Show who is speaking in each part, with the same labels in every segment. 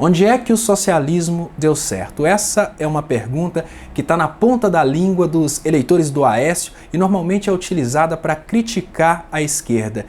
Speaker 1: Onde é que o socialismo deu certo? Essa é uma pergunta que está na ponta da língua dos eleitores do Aécio e normalmente é utilizada para criticar a esquerda.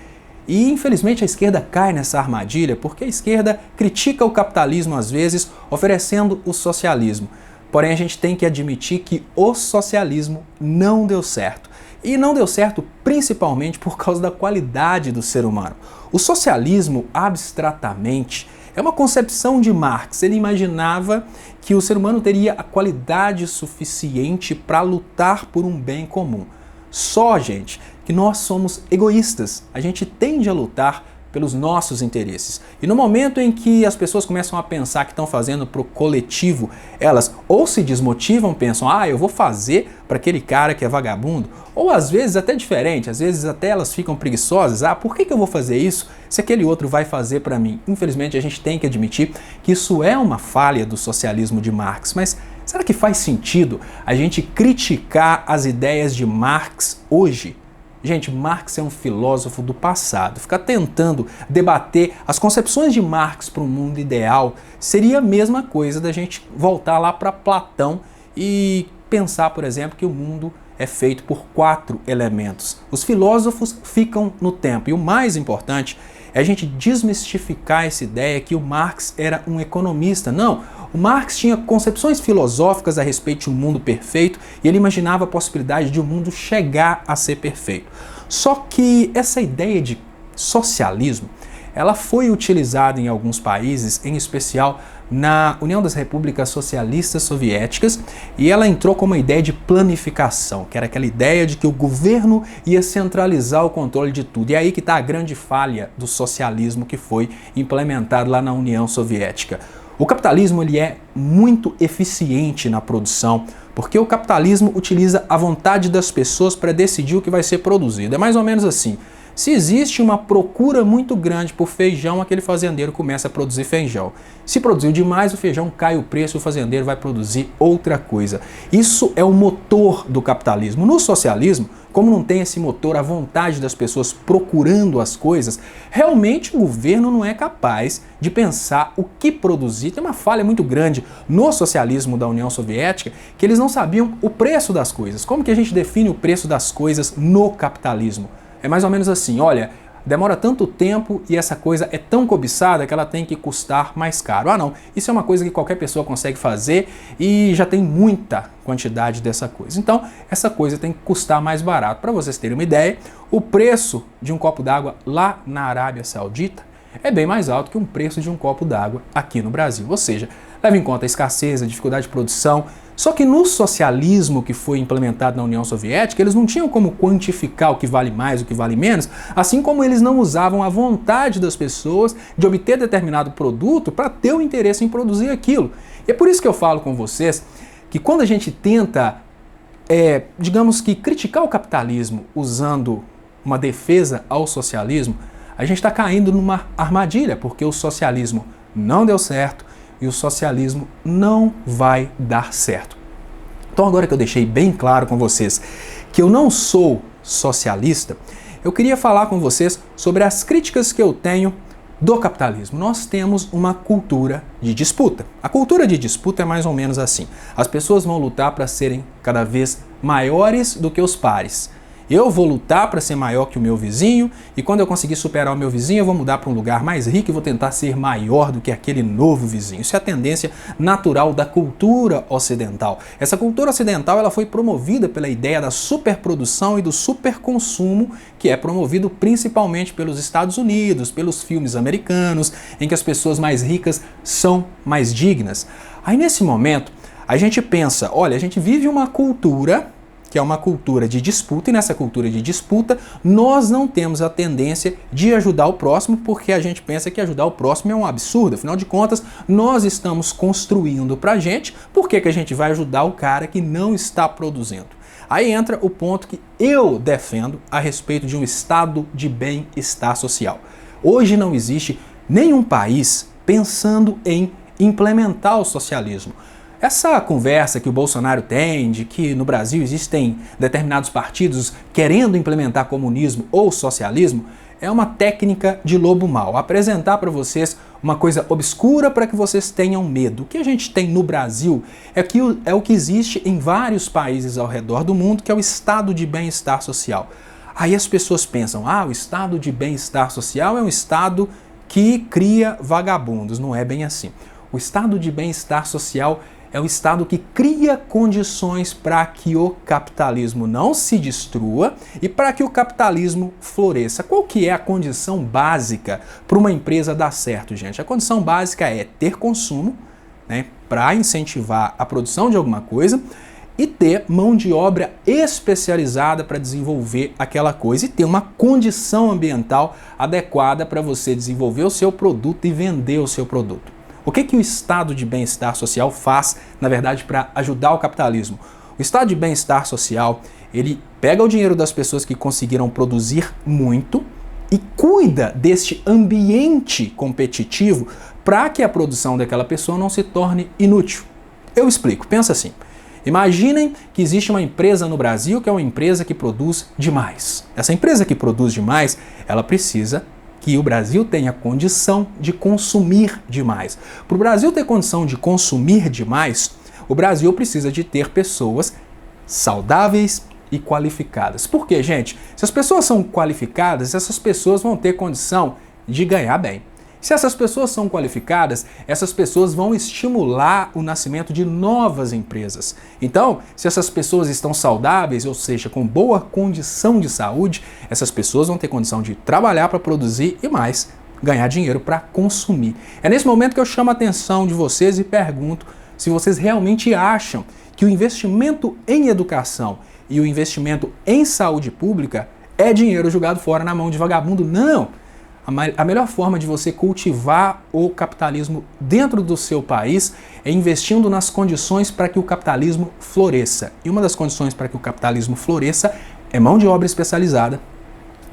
Speaker 1: E infelizmente a esquerda cai nessa armadilha porque a esquerda critica o capitalismo às vezes, oferecendo o socialismo. Porém a gente tem que admitir que o socialismo não deu certo. E não deu certo principalmente por causa da qualidade do ser humano. O socialismo, abstratamente, é uma concepção de Marx. Ele imaginava que o ser humano teria a qualidade suficiente para lutar por um bem comum. Só, gente, que nós somos egoístas. A gente tende a lutar pelos nossos interesses. E no momento em que as pessoas começam a pensar que estão fazendo para o coletivo, elas ou se desmotivam, pensam, eu vou fazer para aquele cara que é vagabundo, ou às vezes até diferente, às vezes até elas ficam preguiçosas, por que eu vou fazer isso se aquele outro vai fazer para mim? Infelizmente a gente tem que admitir que isso é uma falha do socialismo de Marx, mas será que faz sentido a gente criticar as ideias de Marx hoje? Gente, Marx é um filósofo do passado. Ficar tentando debater as concepções de Marx para um mundo ideal seria a mesma coisa da gente voltar lá para Platão e pensar, por exemplo, que o mundo é feito por 4 elementos. Os filósofos ficam no tempo e o mais importante é a gente desmistificar essa ideia que o Marx era um economista. Não, o Marx tinha concepções filosóficas a respeito de um mundo perfeito e ele imaginava a possibilidade de um mundo chegar a ser perfeito. Só que essa ideia de socialismo, ela foi utilizada em alguns países, em especial na União das Repúblicas Socialistas Soviéticas, e ela entrou como uma ideia de planificação, que era aquela ideia de que o governo ia centralizar o controle de tudo. E é aí que está a grande falha do socialismo que foi implementado lá na União Soviética. O capitalismo ele é muito eficiente na produção, porque o capitalismo utiliza a vontade das pessoas para decidir o que vai ser produzido. É mais ou menos assim. Se existe uma procura muito grande por feijão, aquele fazendeiro começa a produzir feijão. Se produziu demais, o feijão cai o preço e o fazendeiro vai produzir outra coisa. Isso é o motor do capitalismo. No socialismo, como não tem esse motor, a vontade das pessoas procurando as coisas, realmente o governo não é capaz de pensar o que produzir. Tem uma falha muito grande no socialismo da União Soviética, que eles não sabiam o preço das coisas. Como que a gente define o preço das coisas no capitalismo? É mais ou menos assim, olha, demora tanto tempo e essa coisa é tão cobiçada que ela tem que custar mais caro. Não, isso é uma coisa que qualquer pessoa consegue fazer e já tem muita quantidade dessa coisa. Então, essa coisa tem que custar mais barato. Para vocês terem uma ideia, o preço de um copo d'água lá na Arábia Saudita é bem mais alto que um preço de um copo d'água aqui no Brasil. Ou seja, leva em conta a escassez, a dificuldade de produção. Só que no socialismo que foi implementado na União Soviética, eles não tinham como quantificar o que vale mais, o que vale menos, assim como eles não usavam a vontade das pessoas de obter determinado produto para ter o interesse em produzir aquilo. E é por isso que eu falo com vocês que quando a gente tenta, digamos que criticar o capitalismo usando uma defesa ao socialismo, a gente está caindo numa armadilha, porque o socialismo não deu certo e o socialismo não vai dar certo. Então agora que eu deixei bem claro com vocês que eu não sou socialista, eu queria falar com vocês sobre as críticas que eu tenho do capitalismo. Nós temos uma cultura de disputa. A cultura de disputa é mais ou menos assim. As pessoas vão lutar para serem cada vez maiores do que os pares. Eu vou lutar para ser maior que o meu vizinho e quando eu conseguir superar o meu vizinho eu vou mudar para um lugar mais rico e vou tentar ser maior do que aquele novo vizinho. Isso é a tendência natural da cultura ocidental. Essa cultura ocidental ela foi promovida pela ideia da superprodução e do superconsumo que é promovido principalmente pelos Estados Unidos, pelos filmes americanos, em que as pessoas mais ricas são mais dignas. Aí nesse momento a gente pensa, olha, a gente vive uma cultura que é uma cultura de disputa, e nessa cultura de disputa nós não temos a tendência de ajudar o próximo, porque a gente pensa que ajudar o próximo é um absurdo. Afinal de contas, nós estamos construindo pra gente, por que a gente vai ajudar o cara que não está produzindo? Aí entra o ponto que eu defendo a respeito de um estado de bem-estar social. Hoje não existe nenhum país pensando em implementar o socialismo. Essa conversa que o Bolsonaro tem de que no Brasil existem determinados partidos querendo implementar comunismo ou socialismo é uma técnica de lobo mau. Apresentar para vocês uma coisa obscura para que vocês tenham medo. O que a gente tem no Brasil é o que existe em vários países ao redor do mundo, que é o estado de bem-estar social. Aí as pessoas pensam, o estado de bem-estar social é um estado que cria vagabundos. Não é bem assim. O estado de bem-estar social é o estado que cria condições para que o capitalismo não se destrua e para que o capitalismo floresça. Qual que é a condição básica para uma empresa dar certo, gente? A condição básica é ter consumo, né, para incentivar a produção de alguma coisa, e ter mão de obra especializada para desenvolver aquela coisa e ter uma condição ambiental adequada para você desenvolver o seu produto e vender o seu produto. O que o estado de bem-estar social faz, na verdade, para ajudar o capitalismo? O estado de bem-estar social, ele pega o dinheiro das pessoas que conseguiram produzir muito e cuida deste ambiente competitivo para que a produção daquela pessoa não se torne inútil. Eu explico, pensa assim. Imaginem que existe uma empresa no Brasil que é uma empresa que produz demais. Essa empresa que produz demais, ela precisa que o Brasil tenha condição de consumir demais. Para o Brasil ter condição de consumir demais, o Brasil precisa de ter pessoas saudáveis e qualificadas. Por quê, gente? Se as pessoas são qualificadas, essas pessoas vão ter condição de ganhar bem. Se essas pessoas são qualificadas, essas pessoas vão estimular o nascimento de novas empresas. Então, se essas pessoas estão saudáveis, ou seja, com boa condição de saúde, essas pessoas vão ter condição de trabalhar para produzir e mais, ganhar dinheiro para consumir. É nesse momento que eu chamo a atenção de vocês e pergunto se vocês realmente acham que o investimento em educação e o investimento em saúde pública é dinheiro jogado fora na mão de vagabundo. Não! A melhor forma de você cultivar o capitalismo dentro do seu país é investindo nas condições para que o capitalismo floresça. E uma das condições para que o capitalismo floresça é mão de obra especializada.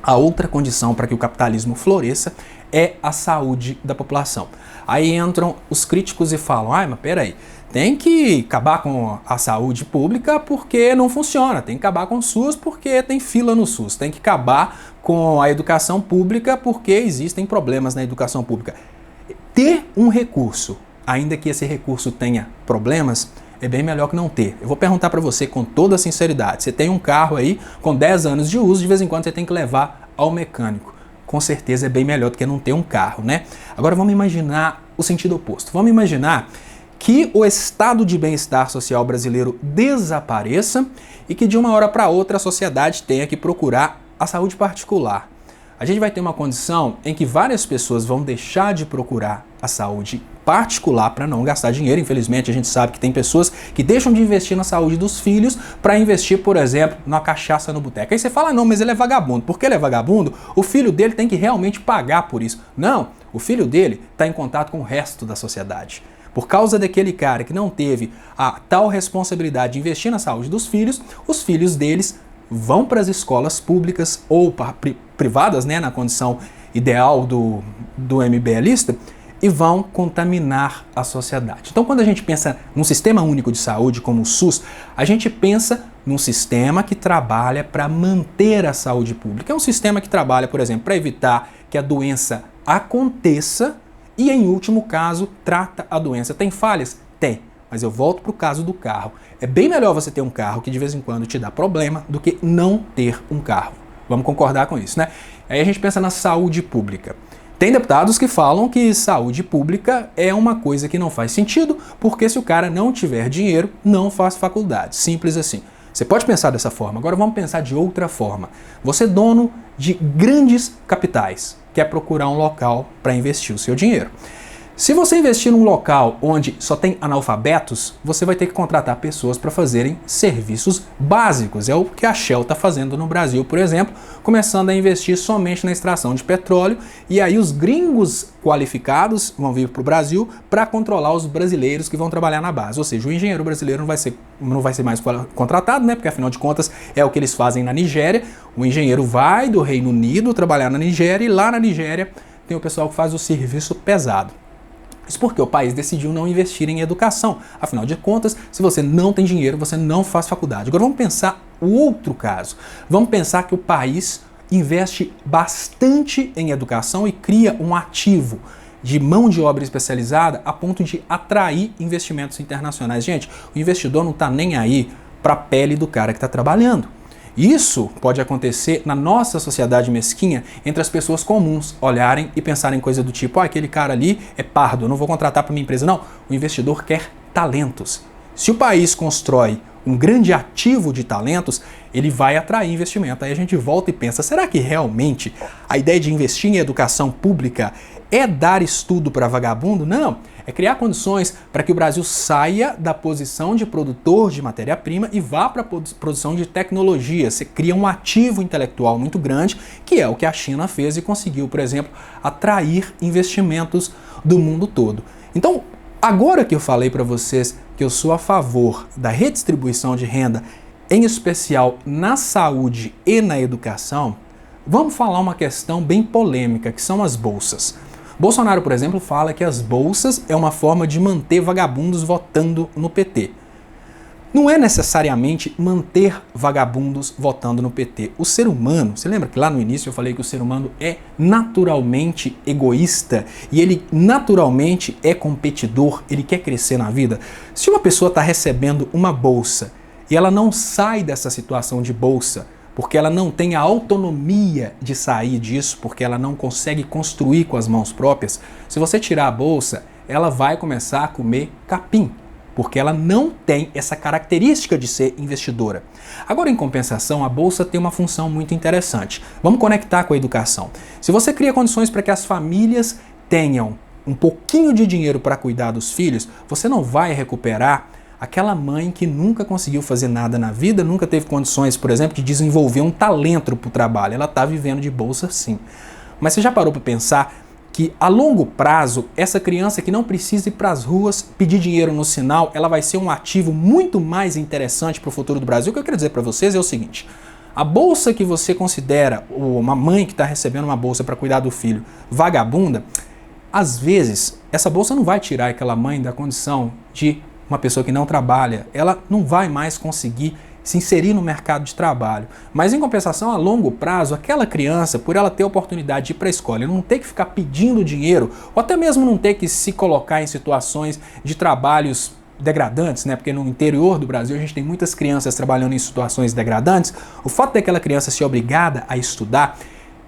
Speaker 1: A outra condição para que o capitalismo floresça é a saúde da população. Aí entram os críticos e falam, mas peraí, tem que acabar com a saúde pública porque não funciona, tem que acabar com o SUS porque tem fila no SUS, tem que acabar com a educação pública porque existem problemas na educação pública. Ter um recurso, ainda que esse recurso tenha problemas, é bem melhor que não ter. Eu vou perguntar para você com toda a sinceridade, você tem um carro aí com 10 anos de uso, de vez em quando você tem que levar ao mecânico. Com certeza é bem melhor do que não ter um carro, né? Agora vamos imaginar o sentido oposto. Vamos imaginar que o estado de bem-estar social brasileiro desapareça e que de uma hora para outra a sociedade tenha que procurar a saúde particular. A gente vai ter uma condição em que várias pessoas vão deixar de procurar a saúde particular para não gastar dinheiro. Infelizmente, a gente sabe que tem pessoas que deixam de investir na saúde dos filhos para investir, por exemplo, na cachaça no boteco. Aí você fala, não, mas ele é vagabundo. Porque ele é vagabundo, o filho dele tem que realmente pagar por isso. Não, o filho dele está em contato com o resto da sociedade. Por causa daquele cara que não teve a tal responsabilidade de investir na saúde dos filhos, os filhos deles vão para as escolas públicas ou privadas, né, na condição ideal do MBLista, e vão contaminar a sociedade. Então, quando a gente pensa num sistema único de saúde como o SUS, a gente pensa num sistema que trabalha para manter a saúde pública. É um sistema que trabalha, por exemplo, para evitar que a doença aconteça e, em último caso, trata a doença. Tem falhas? Tem. Mas eu volto para o caso do carro. É bem melhor você ter um carro que de vez em quando te dá problema do que não ter um carro. Vamos concordar com isso, né? Aí a gente pensa na saúde pública. Tem deputados que falam que saúde pública é uma coisa que não faz sentido, porque se o cara não tiver dinheiro, não faz faculdade. Simples assim. Você pode pensar dessa forma. Agora vamos pensar de outra forma. Você é dono de grandes capitais, quer procurar um local para investir o seu dinheiro. Se você investir num local onde só tem analfabetos, você vai ter que contratar pessoas para fazerem serviços básicos. É o que a Shell está fazendo no Brasil, por exemplo, começando a investir somente na extração de petróleo, e aí os gringos qualificados vão vir para o Brasil para controlar os brasileiros que vão trabalhar na base. Ou seja, o engenheiro brasileiro não vai ser mais contratado, né? Porque afinal de contas é o que eles fazem na Nigéria. O engenheiro vai do Reino Unido trabalhar na Nigéria, e lá na Nigéria tem o pessoal que faz o serviço pesado. Isso porque o país decidiu não investir em educação. Afinal de contas, se você não tem dinheiro, você não faz faculdade. Agora vamos pensar o outro caso. Vamos pensar que o país investe bastante em educação e cria um ativo. de mão de obra especializada a ponto de atrair investimentos internacionais. Gente, o investidor não está nem aí para a pele do cara que está trabalhando. Isso pode acontecer na nossa sociedade mesquinha entre as pessoas comuns olharem e pensarem coisa do tipo, aquele cara ali é pardo, eu não vou contratar para minha empresa. Não, o investidor quer talentos. Se o país constrói um grande ativo de talentos, ele vai atrair investimento. Aí a gente volta e pensa, será que realmente a ideia de investir em educação pública é dar estudo para vagabundo? Não, é criar condições para que o Brasil saia da posição de produtor de matéria-prima e vá para a produção de tecnologia. Você cria um ativo intelectual muito grande, que é o que a China fez e conseguiu, por exemplo, atrair investimentos do mundo todo. Então, agora que eu falei para vocês que eu sou a favor da redistribuição de renda, em especial na saúde e na educação, vamos falar uma questão bem polêmica, que são as bolsas. Bolsonaro, por exemplo, fala que as bolsas é uma forma de manter vagabundos votando no PT. Não é necessariamente manter vagabundos votando no PT. O ser humano, você lembra que lá no início eu falei que o ser humano é naturalmente egoísta e ele naturalmente é competidor, ele quer crescer na vida? Se uma pessoa está recebendo uma bolsa e ela não sai dessa situação de bolsa, porque ela não tem a autonomia de sair disso, porque ela não consegue construir com as mãos próprias, se você tirar a bolsa, ela vai começar a comer capim, porque ela não tem essa característica de ser investidora. Agora, em compensação, a bolsa tem uma função muito interessante. Vamos conectar com a educação. Se você cria condições para que as famílias tenham um pouquinho de dinheiro para cuidar dos filhos, você não vai recuperar aquela mãe que nunca conseguiu fazer nada na vida, nunca teve condições, por exemplo, de desenvolver um talento para o trabalho. Ela está vivendo de bolsa, sim. Mas você já parou para pensar que a longo prazo, essa criança que não precisa ir para as ruas pedir dinheiro no sinal, ela vai ser um ativo muito mais interessante para o futuro do Brasil? O que eu quero dizer para vocês é o seguinte: a bolsa que você considera, uma mãe que está recebendo uma bolsa para cuidar do filho, vagabunda, às vezes essa bolsa não vai tirar aquela mãe da condição de uma pessoa que não trabalha, ela não vai mais conseguir se inserir no mercado de trabalho. Mas em compensação, a longo prazo, aquela criança, por ela ter a oportunidade de ir para a escola e não ter que ficar pedindo dinheiro, ou até mesmo não ter que se colocar em situações de trabalhos degradantes, né? Porque no interior do Brasil a gente tem muitas crianças trabalhando em situações degradantes, o fato daquela criança ser obrigada a estudar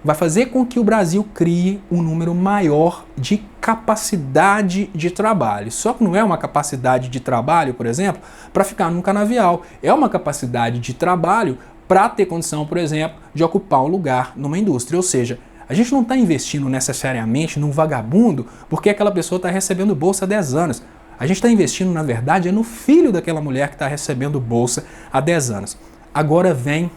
Speaker 1: vai fazer com que o Brasil crie um número maior de capacidade de trabalho. Só que não é uma capacidade de trabalho, por exemplo, para ficar num canavial. É uma capacidade de trabalho para ter condição, por exemplo, de ocupar um lugar numa indústria. Ou seja, a gente não está investindo necessariamente num vagabundo porque aquela pessoa está recebendo bolsa há 10 anos. A gente está investindo, na verdade, é no filho daquela mulher que está recebendo bolsa há 10 anos. Agora vem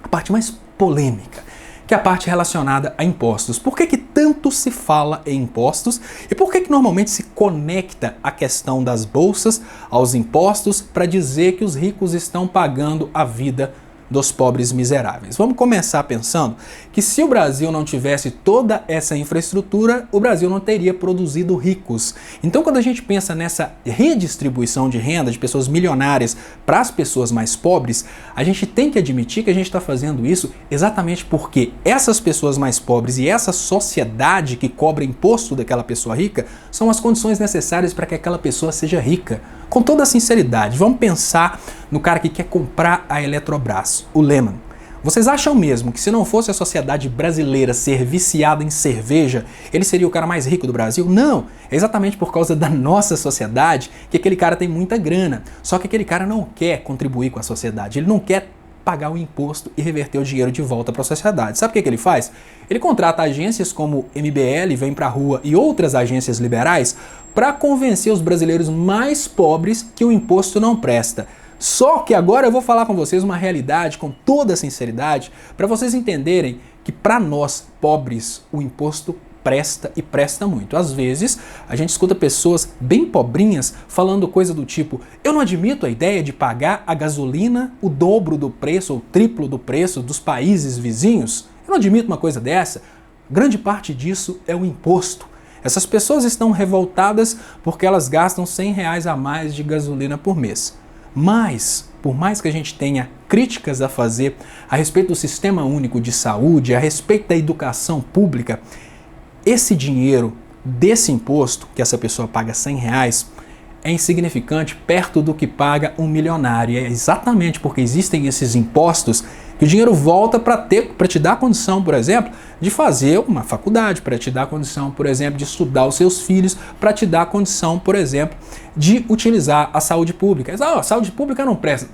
Speaker 1: a parte mais polêmica, que é a parte relacionada a impostos. Por que tanto se fala em impostos e por que normalmente se conecta a questão das bolsas aos impostos para dizer que os ricos estão pagando a vida dos pobres miseráveis? Vamos começar pensando que se o Brasil não tivesse toda essa infraestrutura, o Brasil não teria produzido ricos. Então, quando a gente pensa nessa redistribuição de renda de pessoas milionárias para as pessoas mais pobres, a gente tem que admitir que a gente está fazendo isso exatamente porque essas pessoas mais pobres e essa sociedade que cobra imposto daquela pessoa rica são as condições necessárias para que aquela pessoa seja rica. Com toda a sinceridade, vamos pensar no cara que quer comprar a Eletrobras, o Lehman. Vocês acham mesmo que se não fosse a sociedade brasileira ser viciada em cerveja, ele seria o cara mais rico do Brasil? Não! É exatamente por causa da nossa sociedade que aquele cara tem muita grana. Só que aquele cara não quer contribuir com a sociedade, ele não quer pagar o imposto e reverter o dinheiro de volta para a sociedade. Sabe o que ele faz? Ele contrata agências como MBL, Vem Pra Rua e outras agências liberais para convencer os brasileiros mais pobres que o imposto não presta. Só que agora eu vou falar com vocês uma realidade com toda a sinceridade para vocês entenderem que para nós pobres o imposto presta e presta muito. Às vezes a gente escuta pessoas bem pobrinhas falando coisa do tipo: eu não admito a ideia de pagar a gasolina o dobro do preço ou triplo do preço dos países vizinhos. Eu não admito uma coisa dessa. Grande parte disso é o imposto. Essas pessoas estão revoltadas porque elas gastam R$100 a mais de gasolina por mês. Mas, por mais que a gente tenha críticas a fazer a respeito do sistema único de saúde, a respeito da educação pública, esse dinheiro desse imposto, que essa pessoa paga R$100, é insignificante perto do que paga um milionário. E é exatamente porque existem esses impostos que o dinheiro volta para te dar condição, por exemplo, de fazer uma faculdade, para te dar condição, por exemplo, de estudar os seus filhos, para te dar condição, por exemplo, de utilizar a saúde pública. A saúde pública não presta.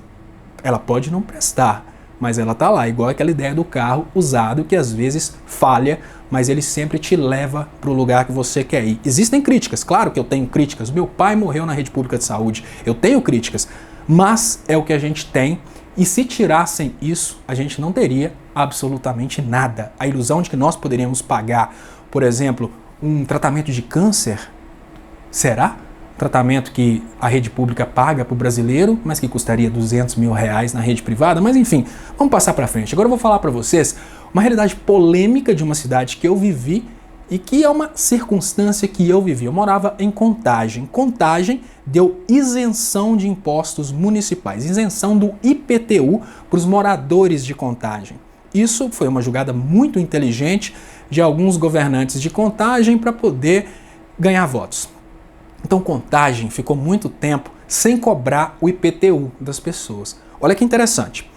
Speaker 1: Ela pode não prestar, mas ela está lá, igual aquela ideia do carro usado que às vezes falha, mas ele sempre te leva para o lugar que você quer ir. Existem críticas, claro que eu tenho críticas. Meu pai morreu na rede pública de saúde, eu tenho críticas, mas é o que a gente tem. E se tirassem isso, a gente não teria absolutamente nada. A ilusão de que nós poderíamos pagar, por exemplo, um tratamento de câncer, será? Tratamento que a rede pública paga para o brasileiro, mas que custaria R$200 mil na rede privada. Mas enfim, vamos passar para frente. Agora eu vou falar para vocês uma realidade polêmica de uma cidade que eu vivi e que é uma circunstância que eu vivi. Eu morava em Contagem. Contagem deu isenção de impostos municipais, isenção do IPTU para os moradores de Contagem. Isso foi uma jogada muito inteligente de alguns governantes de Contagem para poder ganhar votos. Então Contagem ficou muito tempo sem cobrar o IPTU das pessoas. Olha que interessante.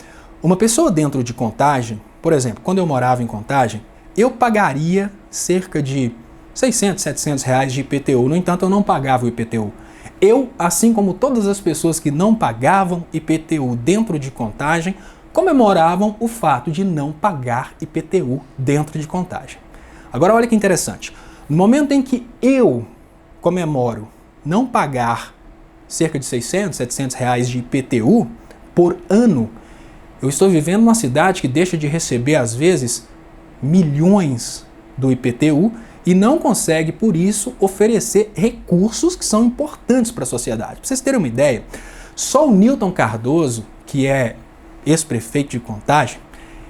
Speaker 1: Uma pessoa dentro de Contagem, por exemplo, quando eu morava em Contagem, eu pagaria cerca de R$600, R$700 de IPTU. No entanto, eu não pagava o IPTU. Eu, assim como todas as pessoas que não pagavam IPTU dentro de Contagem, comemoravam o fato de não pagar IPTU dentro de Contagem. Agora olha que interessante. No momento em que eu comemoro não pagar cerca de R$600, R$700 de IPTU por ano, eu estou vivendo numa cidade que deixa de receber, às vezes, milhões do IPTU e não consegue, por isso, oferecer recursos que são importantes para a sociedade. Para vocês terem uma ideia, só o Newton Cardoso, que é ex-prefeito de Contagem,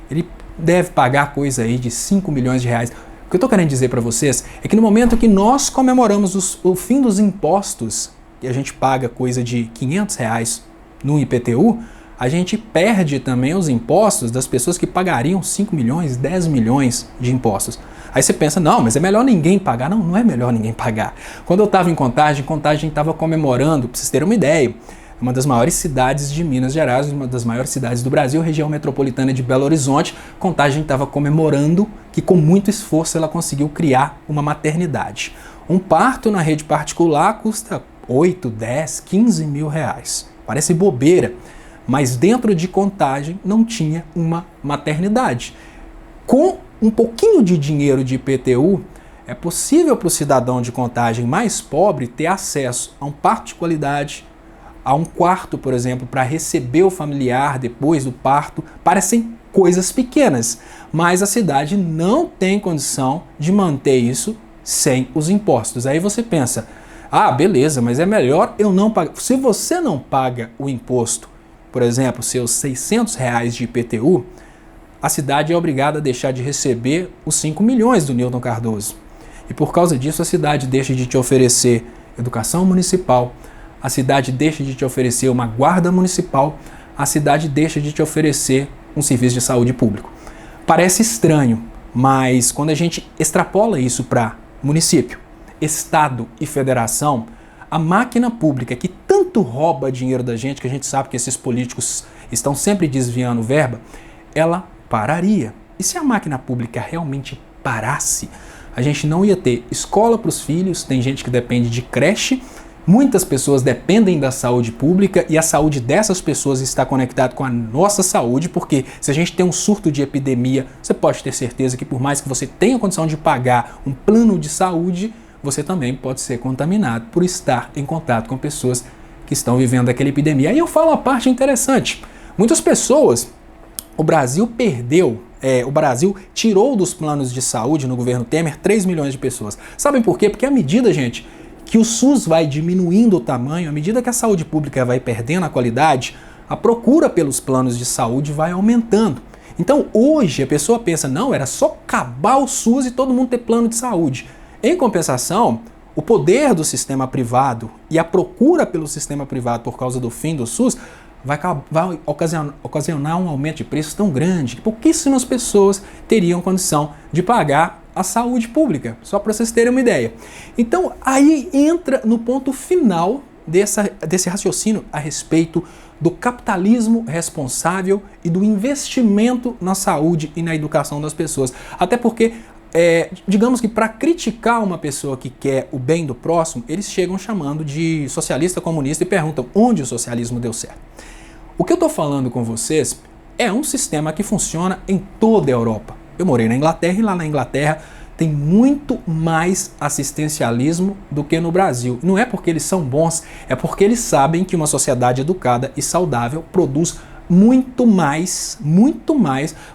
Speaker 1: ele deve pagar coisa aí de R$5 milhões. O que eu estou querendo dizer para vocês é que no momento que nós comemoramos o fim dos impostos, e a gente paga coisa de R$500 no IPTU, a gente perde também os impostos das pessoas que pagariam 5 milhões, 10 milhões de impostos. Aí você pensa, não, mas é melhor ninguém pagar. Não, não é melhor ninguém pagar. Quando eu estava em Contagem estava comemorando, para vocês terem uma ideia, uma das maiores cidades de Minas Gerais, uma das maiores cidades do Brasil, região metropolitana de Belo Horizonte. Contagem estava comemorando que com muito esforço ela conseguiu criar uma maternidade. Um parto na rede particular custa 8, 10, 15 mil reais. Parece bobeira, mas dentro de Contagem não tinha uma maternidade. Com um pouquinho de dinheiro de IPTU, é possível para o cidadão de Contagem mais pobre ter acesso a um parto de qualidade, a um quarto, por exemplo, para receber o familiar depois do parto. Parecem coisas pequenas, mas a cidade não tem condição de manter isso sem os impostos. Aí você pensa, ah, beleza, mas é melhor eu não pagar. Se você não paga o imposto, por exemplo, seus R$600 de IPTU, a cidade é obrigada a deixar de receber os 5 milhões do Newton Cardoso. E por causa disso a cidade deixa de te oferecer educação municipal, a cidade deixa de te oferecer uma guarda municipal, a cidade deixa de te oferecer um serviço de saúde público. Parece estranho, mas quando a gente extrapola isso para município, estado e federação, a máquina pública que tanto rouba dinheiro da gente, que a gente sabe que esses políticos estão sempre desviando verba, ela pararia. E se a máquina pública realmente parasse, a gente não ia ter escola para os filhos, tem gente que depende de creche, muitas pessoas dependem da saúde pública e a saúde dessas pessoas está conectada com a nossa saúde, porque se a gente tem um surto de epidemia, você pode ter certeza que por mais que você tenha condição de pagar um plano de saúde, você também pode ser contaminado por estar em contato com pessoas que estão vivendo aquela epidemia. Aí eu falo uma parte interessante. Muitas pessoas, o Brasil tirou dos planos de saúde no governo Temer 3 milhões de pessoas. Sabem por quê? Porque à medida, gente, que o SUS vai diminuindo o tamanho, à medida que a saúde pública vai perdendo a qualidade, a procura pelos planos de saúde vai aumentando. Então hoje a pessoa pensa, não, era só acabar o SUS e todo mundo ter plano de saúde. Em compensação, o poder do sistema privado e a procura pelo sistema privado por causa do fim do SUS vai ocasionar um aumento de preços tão grande que pouquíssimas pessoas teriam condição de pagar a saúde pública, só para vocês terem uma ideia. Então aí entra no ponto final desse raciocínio a respeito do capitalismo responsável e do investimento na saúde e na educação das pessoas. Até porque, digamos que para criticar uma pessoa que quer o bem do próximo, eles chegam chamando de socialista comunista e perguntam onde o socialismo deu certo. O que eu estou falando com vocês é um sistema que funciona em toda a Europa. Eu morei na Inglaterra e lá na Inglaterra tem muito mais assistencialismo do que no Brasil. Não é porque eles são bons, é porque eles sabem que uma sociedade educada e saudável produz muito mais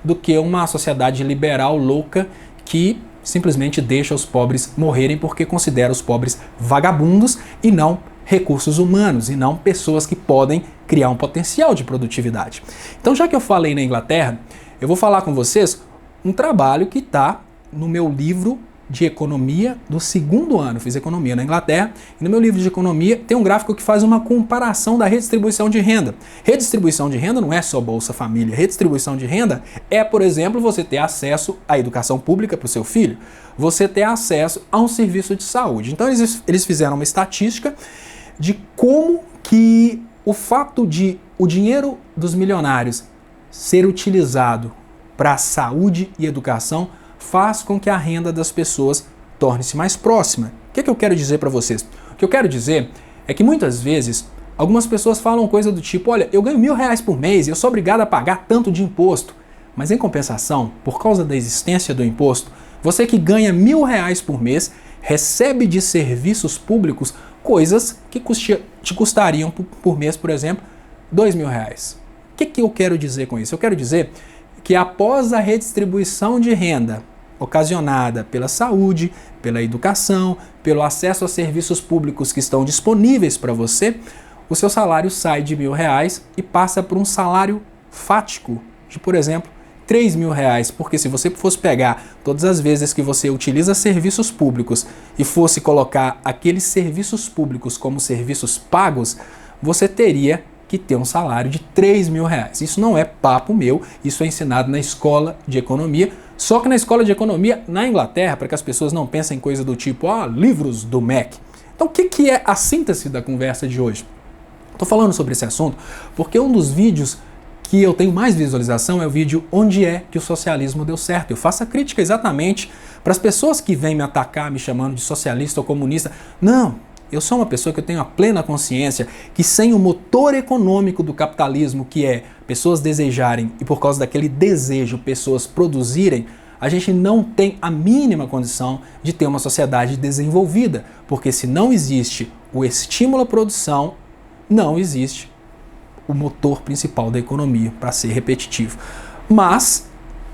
Speaker 1: do que uma sociedade liberal louca que simplesmente deixa os pobres morrerem porque considera os pobres vagabundos e não recursos humanos, e não pessoas que podem criar um potencial de produtividade. Então, já que eu falei na Inglaterra, eu vou falar com vocês um trabalho que está no meu livro de economia do 2º ano. Fiz economia na Inglaterra e no meu livro de economia tem um gráfico que faz uma comparação da redistribuição de renda. Redistribuição de renda não é só Bolsa Família. Redistribuição de renda é, por exemplo, você ter acesso à educação pública para o seu filho, você ter acesso a um serviço de saúde. Então eles fizeram uma estatística de como que o fato de o dinheiro dos milionários ser utilizado para saúde e educação faz com que a renda das pessoas torne-se mais próxima. O que eu quero dizer para vocês? O que eu quero dizer é que muitas vezes algumas pessoas falam coisa do tipo, olha, eu ganho R$1.000 por mês e eu sou obrigado a pagar tanto de imposto. Mas em compensação, por causa da existência do imposto, você que ganha R$1.000 por mês recebe de serviços públicos coisas que te custariam por mês, por exemplo, R$2.000. O que eu quero dizer com isso? Eu quero dizer que após a redistribuição de renda ocasionada pela saúde, pela educação, pelo acesso a serviços públicos que estão disponíveis para você, o seu salário sai de R$1.000 e passa por um salário fático de, por exemplo, R$3.000, porque se você fosse pegar todas as vezes que você utiliza serviços públicos e fosse colocar aqueles serviços públicos como serviços pagos, você teria que ter um salário de R$3.000. Isso não é papo meu, isso é ensinado na escola de economia, só que na escola de economia na Inglaterra, para que as pessoas não pensem em coisa do tipo, livros do MEC. Então o que é a síntese da conversa de hoje? Estou falando sobre esse assunto porque um dos vídeos que eu tenho mais visualização é o vídeo Onde é que o socialismo deu certo. Eu faço a crítica exatamente para as pessoas que vêm me atacar, me chamando de socialista ou comunista. Não, eu sou uma pessoa que eu tenho a plena consciência que sem o motor econômico do capitalismo, que é pessoas desejarem e por causa daquele desejo pessoas produzirem, a gente não tem a mínima condição de ter uma sociedade desenvolvida, porque se não existe o estímulo à produção, não existe o motor principal da economia, para ser repetitivo. Mas,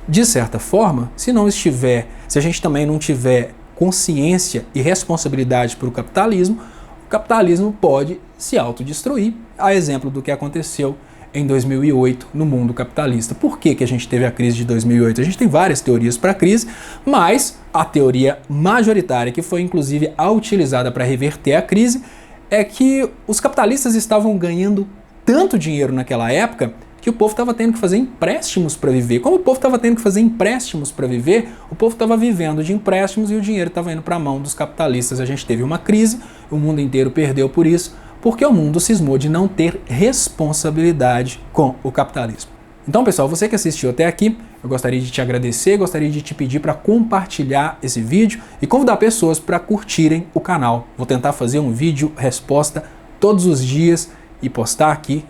Speaker 1: de certa forma, se a gente também não tiver consciência e responsabilidade para o capitalismo pode se autodestruir, a exemplo do que aconteceu em 2008 no mundo capitalista. Por que a gente teve a crise de 2008? A gente tem várias teorias para a crise, mas a teoria majoritária, que foi inclusive a utilizada para reverter a crise, é que os capitalistas estavam ganhando tanto dinheiro naquela época que o povo estava tendo que fazer empréstimos para viver. Como o povo estava tendo que fazer empréstimos para viver, o povo estava vivendo de empréstimos e o dinheiro estava indo para a mão dos capitalistas. A gente teve uma crise, o mundo inteiro perdeu por isso, porque o mundo cismou de não ter responsabilidade com o capitalismo. Então, pessoal, você que assistiu até aqui, eu gostaria de te agradecer, gostaria de te pedir para compartilhar esse vídeo e convidar pessoas para curtirem o canal. Vou tentar fazer um vídeo resposta todos os dias e postar aqui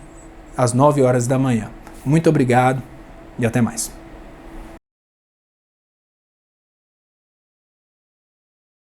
Speaker 1: às 9 horas da manhã. Muito obrigado e até mais.